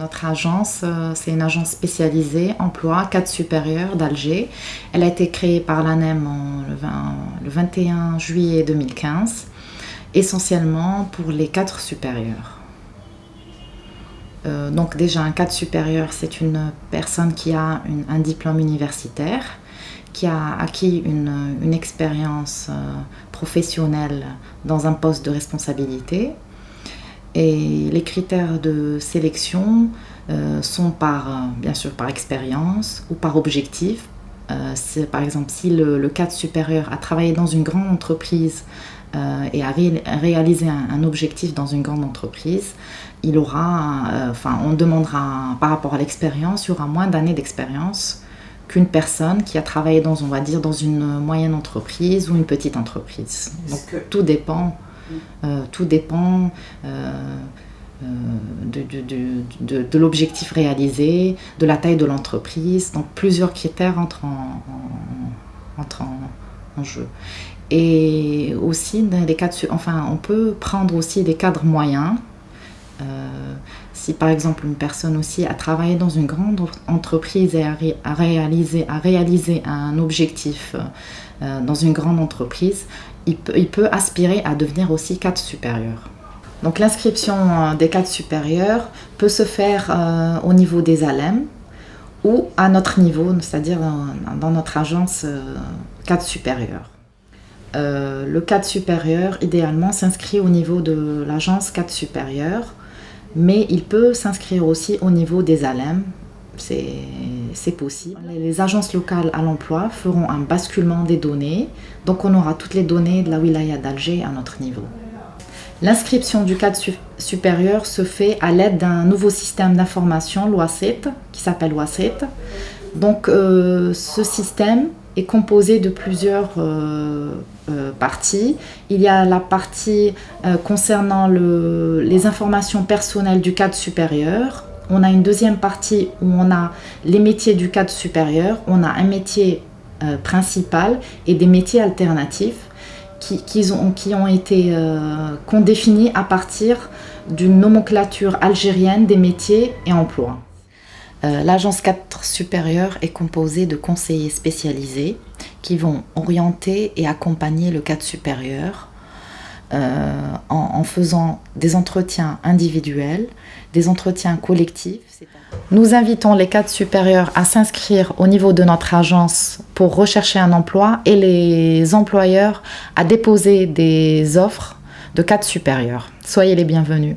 Notre agence, c'est une agence spécialisée emploi cadre supérieur d'Alger. Elle a été créée par l'ANEM le 21 juillet 2015, essentiellement pour les cadres supérieurs. Donc déjà, un cadre supérieur, c'est une personne qui a un diplôme universitaire, qui a acquis une expérience professionnelle dans un poste de responsabilité. Et les critères de sélection sont bien sûr par expérience ou par objectif. Par exemple, si le cadre supérieur a travaillé dans une grande entreprise et a réalisé un objectif dans une grande entreprise, on demandera par rapport à l'expérience, il y aura moins d'années d'expérience qu'une personne qui a travaillé dans une moyenne entreprise ou une petite entreprise. Donc tout dépend. Tout dépend de l'objectif réalisé, de la taille de l'entreprise. Donc plusieurs critères entrent en jeu. Et aussi, dans les cadres, on peut prendre aussi des cadres moyens. Si par exemple une personne aussi a travaillé dans une grande entreprise et a réalisé un objectif dans une grande entreprise, il peut aspirer à devenir aussi cadre supérieur. Donc l'inscription des cadres supérieurs peut se faire au niveau des ALEM ou à notre niveau, c'est-à-dire dans notre agence cadre supérieur. Le cadre supérieur, idéalement, s'inscrit au niveau de l'agence cadre supérieur, mais il peut s'inscrire aussi au niveau des ALEM. C'est possible. Les agences locales à l'emploi feront un basculement des données, donc on aura toutes les données de la wilaya d'Alger à notre niveau. L'inscription du cadre supérieur se fait à l'aide d'un nouveau système d'information, l'OACET, qui s'appelle OACET. Donc ce système est composé de plusieurs parties. Il y a la partie concernant les informations personnelles du cadre supérieur. On a une deuxième partie où on a les métiers du cadre supérieur. On a un métier principal et des métiers alternatifs qu'on définit à partir d'une nomenclature algérienne des métiers et emplois. L'agence cadre supérieur est composée de conseillers spécialisés qui vont orienter et accompagner le cadre supérieur en faisant des entretiens individuels, des entretiens collectifs. Nous invitons les cadres supérieurs à s'inscrire au niveau de notre agence pour rechercher un emploi et les employeurs à déposer des offres de cadres supérieurs. Soyez les bienvenus.